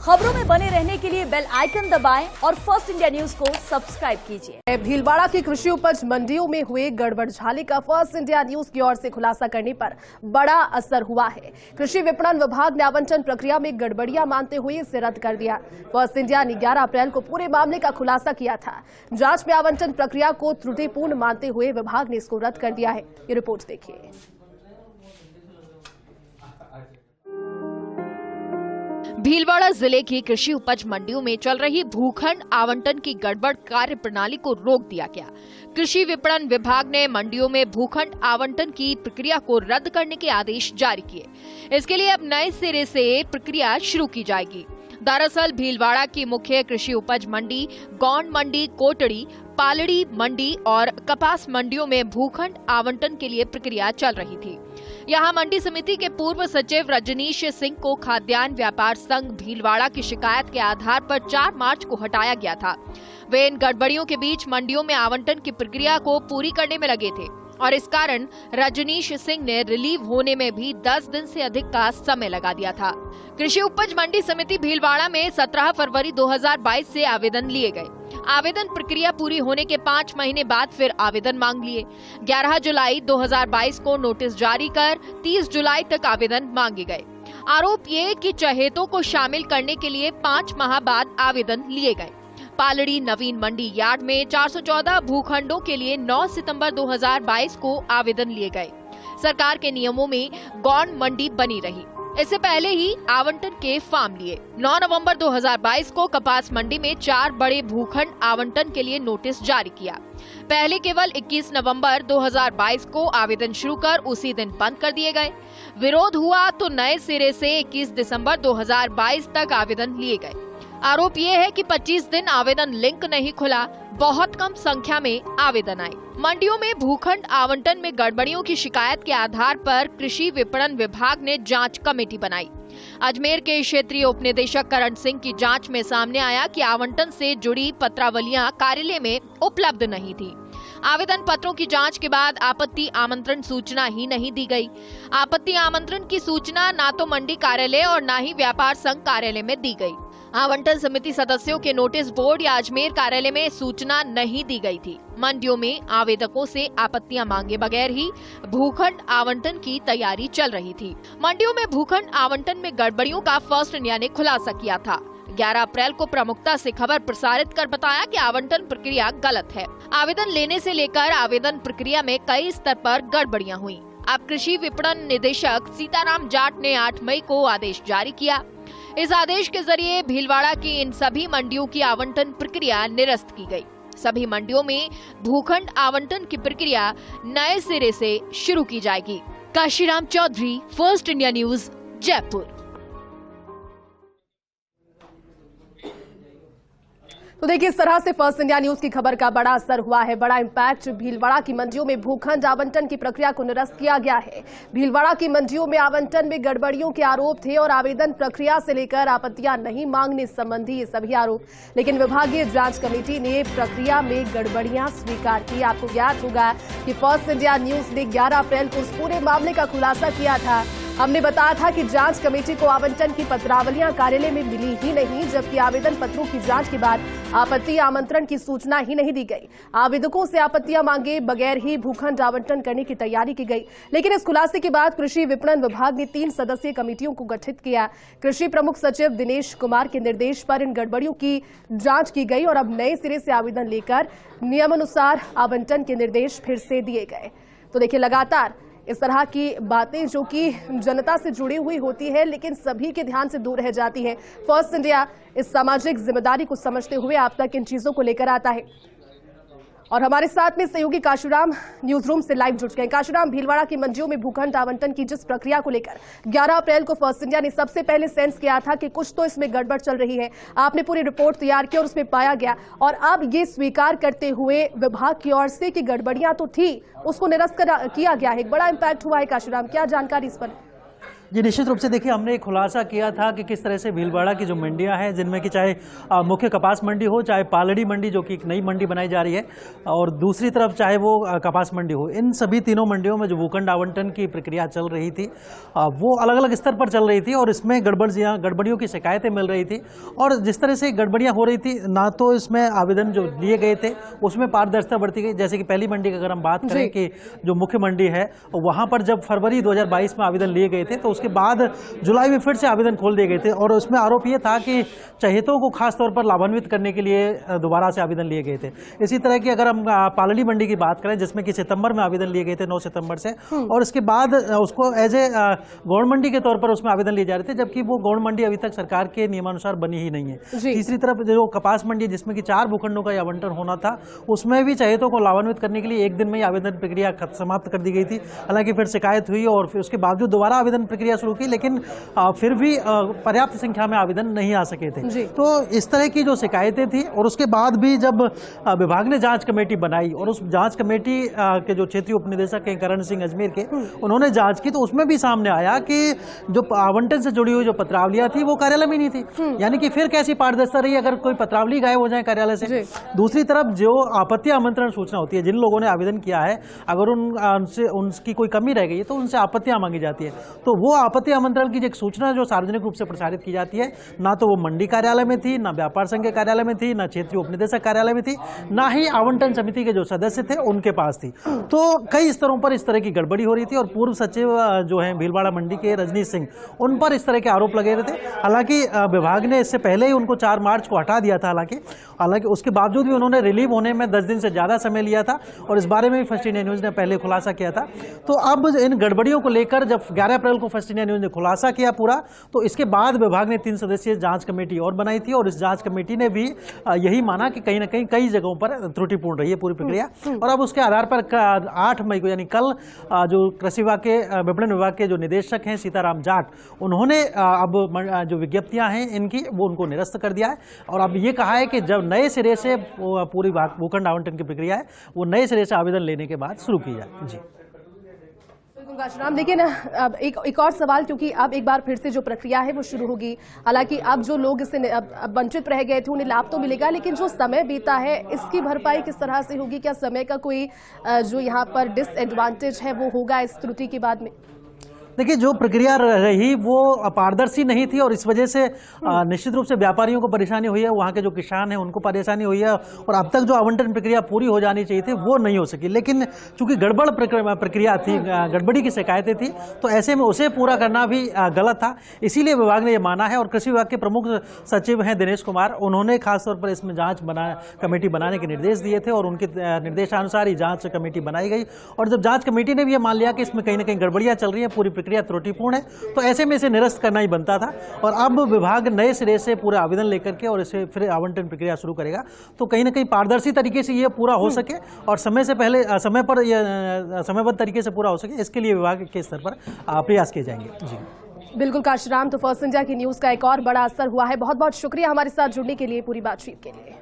खबरों में बने रहने के लिए बेल आइकन दबाएं और फर्स्ट इंडिया न्यूज को सब्सक्राइब कीजिए। भीलवाड़ा की कृषि उपज मंडियों में हुए गड़बड़झाले का फर्स्ट इंडिया न्यूज की ओर से खुलासा करने पर बड़ा असर हुआ है। कृषि विपणन विभाग ने आवंटन प्रक्रिया में गड़बड़ियां मानते हुए इसे रद्द कर दिया। फर्स्ट इंडिया ने 11 अप्रैल को पूरे मामले का खुलासा किया था। जांच में आवंटन प्रक्रिया को त्रुटिपूर्ण मानते हुए विभाग ने इसको रद्द कर दिया है। ये रिपोर्ट देखिए। भीलवाड़ा जिले की कृषि उपज मंडियों में चल रही भूखंड आवंटन की गड़बड़ कार्य प्रणाली को रोक दिया गया। कृषि विपणन विभाग ने मंडियों में भूखंड आवंटन की प्रक्रिया को रद्द करने के आदेश जारी किए। इसके लिए अब नए सिरे से प्रक्रिया शुरू की जाएगी। दरअसल भीलवाड़ा की मुख्य कृषि उपज मंडी, गौंड मंडी, कोटड़ी, पालड़ी मंडी और कपास मंडियों में भूखंड आवंटन के लिए प्रक्रिया चल रही थी। यहां मंडी समिति के पूर्व सचिव रजनीश सिंह को खाद्यान्न व्यापार संघ भीलवाड़ा की शिकायत के आधार पर 4 मार्च को हटाया गया था। वे इन गड़बड़ियों के बीच मंडियों में आवंटन की प्रक्रिया को पूरी करने में लगे थे और इस कारण रजनीश सिंह ने रिलीव होने में भी 10 दिन से अधिक का समय लगा दिया था। कृषि उपज मंडी समिति भीलवाड़ा में 17 फरवरी 2022 से आवेदन लिए गए। आवेदन प्रक्रिया पूरी होने के 5 महीने बाद फिर आवेदन मांग लिए। 11 जुलाई 2022 को नोटिस जारी कर 30 जुलाई तक आवेदन मांगे गए। आरोप ये कि चहेतों को शामिल करने के लिए 5 माह बाद आवेदन लिए गए। पालड़ी नवीन मंडी यार्ड में 414 भूखंडों के लिए 9 सितंबर 2022 को आवेदन लिए गए। सरकार के नियमों में गौंड मंडी बनी रही। इससे पहले ही आवंटन के फॉर्म लिए। 9 नवंबर 2022 को कपास मंडी में 4 बड़े भूखंड आवंटन के लिए नोटिस जारी किया। पहले केवल 21 नवंबर 2022 को आवेदन शुरू कर उसी दिन बंद कर दिए गए। विरोध हुआ तो नए सिरे से 21 दिसंबर 2022 तक आवेदन लिए गए। आरोप ये है कि 25 दिन आवेदन लिंक नहीं खुला, बहुत कम संख्या में आवेदन आए। मंडियों में भूखंड आवंटन में गड़बड़ियों की शिकायत के आधार पर कृषि विपणन विभाग ने जांच कमेटी बनाई। अजमेर के क्षेत्रीय उप निदेशक करण सिंह की जांच में सामने आया कि आवंटन से जुड़ी पत्रावलियां कार्यालय में उपलब्ध नहीं थी। आवेदन पत्रों की जांच के बाद आपत्ति आमंत्रण सूचना ही नहीं दी गई। आपत्ति आमंत्रण की सूचना न तो मंडी कार्यालय और न ही व्यापार संघ कार्यालय में दी गई। आवंटन समिति सदस्यों के नोटिस बोर्ड या अजमेर कार्यालय में सूचना नहीं दी गई थी। मंडियों में आवेदकों से आपत्तियां मांगे बगैर ही भूखंड आवंटन की तैयारी चल रही थी। मंडियों में भूखंड आवंटन में गड़बड़ियों का फर्स्ट इंडिया ने खुलासा किया था। 11 अप्रैल को प्रमुखता से खबर प्रसारित कर बताया कि आवंटन प्रक्रिया गलत है। आवेदन लेने से लेकर आवेदन प्रक्रिया में कई स्तर पर गड़बड़ियां हुई। अब कृषि विपणन निदेशक सीताराम जाट ने 8 मई को आदेश जारी किया। इस आदेश के जरिए भीलवाड़ा की इन सभी मंडियों की आवंटन प्रक्रिया निरस्त की गई। सभी मंडियों में भूखंड आवंटन की प्रक्रिया नए सिरे से शुरू की जाएगी। Kashiram Chaudhary, first India news, Jaipur. तो देखिए, इस तरह से फर्स्ट इंडिया न्यूज की खबर का बड़ा असर हुआ है, बड़ा इम्पैक्ट। भीलवाड़ा की मंडियों में भूखंड आवंटन की प्रक्रिया को निरस्त किया गया है। भीलवाड़ा की मंडियों में आवंटन में गड़बड़ियों के आरोप थे और आवेदन प्रक्रिया से लेकर आपत्तियां नहीं मांगने संबंधी ये सभी आरोप, लेकिन विभागीय जांच कमेटी ने प्रक्रिया में गड़बड़ियां स्वीकार की। आपको याद होगा कि फर्स्ट इंडिया न्यूज ने 11 अप्रैल को उस पूरे मामले का खुलासा किया था। हमने बताया था कि जांच कमेटी को आवंटन की पत्रावलियां कार्यालय में मिली ही नहीं, जबकि आवेदन पत्रों की जांच के बाद आपत्ति आमंत्रण की सूचना ही नहीं दी गई। आवेदकों से आपत्तियां मांगे बगैर ही भूखंड आवंटन करने की तैयारी की गई। लेकिन इस खुलासे के बाद कृषि विपणन विभाग ने 3 सदस्यीय कमेटियों को गठित किया। कृषि प्रमुख सचिव दिनेश कुमार के निर्देश पर इन गड़बड़ियों की जांच की गई और अब नए सिरे से आवेदन लेकर नियमानुसार आवंटन के निर्देश फिर से दिए गए। तो देखिए, लगातार इस तरह की बातें जो कि जनता से जुड़ी हुई होती है लेकिन सभी के ध्यान से दूर रह जाती है। फर्स्ट इंडिया इस सामाजिक जिम्मेदारी को समझते हुए आप तक इन चीजों को लेकर आता है। और हमारे साथ में सहयोगी काशुराम न्यूज रूम से लाइव जुड़ गए। काशुराम, भीलवाड़ा की मंडियों में भूखंड आवंटन की जिस प्रक्रिया को लेकर 11 अप्रैल को फर्स्ट इंडिया ने सबसे पहले सेंस किया था कि कुछ तो इसमें गड़बड़ चल रही है, आपने पूरी रिपोर्ट तैयार की और उसमें पाया गया, और अब ये स्वीकार करते हुए विभाग की ओर से कि गड़बड़ियां तो थी, उसको निरस्त किया गया है। एक बड़ा इम्पैक्ट हुआ है। काशुराम, क्या जानकारी इस पर? जी निश्चित रूप से देखिए, हमने एक खुलासा किया था कि किस तरह से भीलवाड़ा की जो मंडियां हैं, जिनमें कि चाहे मुख्य कपास मंडी हो, चाहे पालड़ी मंडी जो कि एक नई मंडी बनाई जा रही है, और दूसरी तरफ चाहे वो कपास मंडी हो, इन सभी तीनों मंडियों में जो भूखंड आवंटन की प्रक्रिया चल रही थी वो अलग अलग स्तर पर चल रही थी और इसमें गड़बड़ियों की शिकायतें मिल रही थी। और जिस तरह से गड़बड़ियाँ हो रही थी, ना तो इसमें आवेदन जो लिए गए थे उसमें पारदर्शिता बरती गई। जैसे कि पहली मंडी की अगर हम बात करें कि जो मुख्य मंडी है, वहाँ पर जब फरवरी 2022 में आवेदन लिए गए थे तो उसके बाद जुलाई में फिर से आवेदन खोल दिए गए थे और उसमें आरोप ये था कि चहेतों को खास तौर पर लाभान्वित करने के लिए दोबारा से आवेदन लिए गए थे। इसी तरह की अगर हम पालड़ी मंडी की बात करें, जिसमें कि सितंबर में आवेदन लिए गए थे 9 सितंबर से, और इसके बाद उसको एज ए गौण मंडी के तौर पर उसमें आवेदन लिए जा रहे थे, जबकि वो गौण मंडी अभी तक सरकार के नियमानुसार बनी ही नहीं है। तीसरी तरफ जो कपास मंडी, जिसमें कि 4 भूखंडों का आवंटन होना था, उसमें भी चहेतों को लाभान्वित करने के लिए एक दिन में ही आवेदन प्रक्रिया समाप्त कर दी गई थी। हालांकि फिर शिकायत हुई और फिर उसके बावजूद दोबारा आवेदन प्रक्रिया शुरू की, लेकिन फिर भी पर्याप्त संख्या में आवेदन नहीं आ सके थे। तो इस तरह की जो शिकायतें थी, और उसके बाद भी जब विभाग ने जांच कमेटी बनाई और उस जांच कमेटी के जो क्षेत्रीय उपनिदेशक हैं करण सिंह अजमेर के, उन्होंने जांच की, तो उसमें भी सामने आया कि जो आवंटन से जुड़ी हुई जो पत्रावलियां थी वो कार्यालय में नहीं थी। यानी कि फिर कैसी पारदर्शिता रही अगर कोई पत्रावली गायब हो जाए कार्यालय से। दूसरी तरफ जो आपत्ति आमंत्रण सूचना होती है, जिन लोगों ने आवेदन किया है, अगर उनसे उनकी कोई कमी रह गई है तो उनसे आपत्तियां मांगी जाती है। तो वो आपत्ति आमंत्रण की एक सूचना जो सार्वजनिक रूप से प्रसारित की जाती है, ना तो वो मंडी कार्यालय में थी, ना व्यापार संघ के कार्यालय में थी, ना क्षेत्रीय उपनिदेशक कार्यालय में थी, ना ही आवंटन समिति के जो सदस्य थे उनके पास थी। तो कई स्तरों पर इस तरह की गड़बड़ी हो रही थी और पूर्व सचिव जो है भीलवाड़ा मंडी के रजनीश सिंह, उन पर इस तरह के आरोप लगे रहे थे। हालांकि विभाग ने इससे पहले ही उनको 4 मार्च को हटा दिया था। हालांकि उसके बावजूद भी उन्होंने रिलीव होने में 10 दिन से ज़्यादा समय लिया था और इस बारे में भी फर्स्ट इंडिया न्यूज़ ने पहले खुलासा किया था। तो अब इन गड़बड़ियों को लेकर जब 11 अप्रैल को फर्स्ट इंडिया न्यूज़ ने खुलासा किया पूरा, तो इसके बाद विभाग ने 3 सदस्यीय जांच कमेटी और बनाई थी और इस जांच कमेटी ने भी यही माना कि कहीं ना कहीं कई जगहों पर त्रुटिपूर्ण रही है पूरी प्रक्रिया। और अब उसके आधार पर 8 मई को, यानी कल, जो कृषि विभाग के विपणन विभाग के जो निदेशक हैं सीताराम जाट, उन्होंने अब जो विज्ञप्तियां हैं इनकी वो उनको निरस्त कर दिया है और अब ये कहा है कि जब नए सिरे से पूरी भूखंड आवंटन की प्रक्रिया है वो नए सिरे से आवेदन लेने के बाद शुरू की जाए। जी काशीराम, देखिए ना, अब एक और सवाल, क्योंकि अब एक बार फिर से जो प्रक्रिया है वो शुरू होगी। हालांकि अब जो लोग इससे अब वंचित रह गए थे उन्हें लाभ तो मिलेगा, लेकिन जो समय बीता है इसकी भरपाई किस तरह से होगी? क्या समय का कोई जो यहाँ पर डिसएडवांटेज है वो होगा इस त्रुटि के बाद में? देखिए, जो प्रक्रिया रही वो पारदर्शी नहीं थी और इस वजह से निश्चित रूप से व्यापारियों को परेशानी हुई है, वहाँ के जो किसान हैं उनको परेशानी हुई है और अब तक जो आवंटन प्रक्रिया पूरी हो जानी चाहिए थी वो नहीं हो सकी। लेकिन चूंकि गड़बड़ प्रक्रिया थी, गड़बड़ी की शिकायतें थी, तो ऐसे में उसे पूरा करना भी गलत था। इसीलिए विभाग ने ये माना है और कृषि विभाग के प्रमुख सचिव हैं दिनेश कुमार, उन्होंने खासतौर पर इसमें जाँच कमेटी बनाने के निर्देश दिए थे और उनके निर्देशानुसार ही जाँच कमेटी बनाई गई। और जब जाँच कमेटी ने भी ये मान लिया कि इसमें कहीं ना कहीं गड़बड़ियाँ चल रही हैं, पूरी प्रक्रिया त्रुटिपूर्ण है, तो ऐसे में इसे निरस्त करना ही बनता था। और अब विभाग नए सिरे से पूरा आवेदन लेकर के और इसे फिर आवंटन प्रक्रिया शुरू करेगा, तो कहीं ना कहीं पारदर्शी तरीके से ये पूरा हो सके और समय से पहले समय पर यह समयबद्ध तरीके से पूरा हो सके, इसके लिए विभाग के स्तर पर प्रयास किए जाएंगे। जी बिल्कुल काशीराम, तो फर्स्ट इंडिया की न्यूज़ का एक और बड़ा असर हुआ है। बहुत बहुत शुक्रिया हमारे साथ जुड़ने के लिए, पूरी बातचीत के लिए।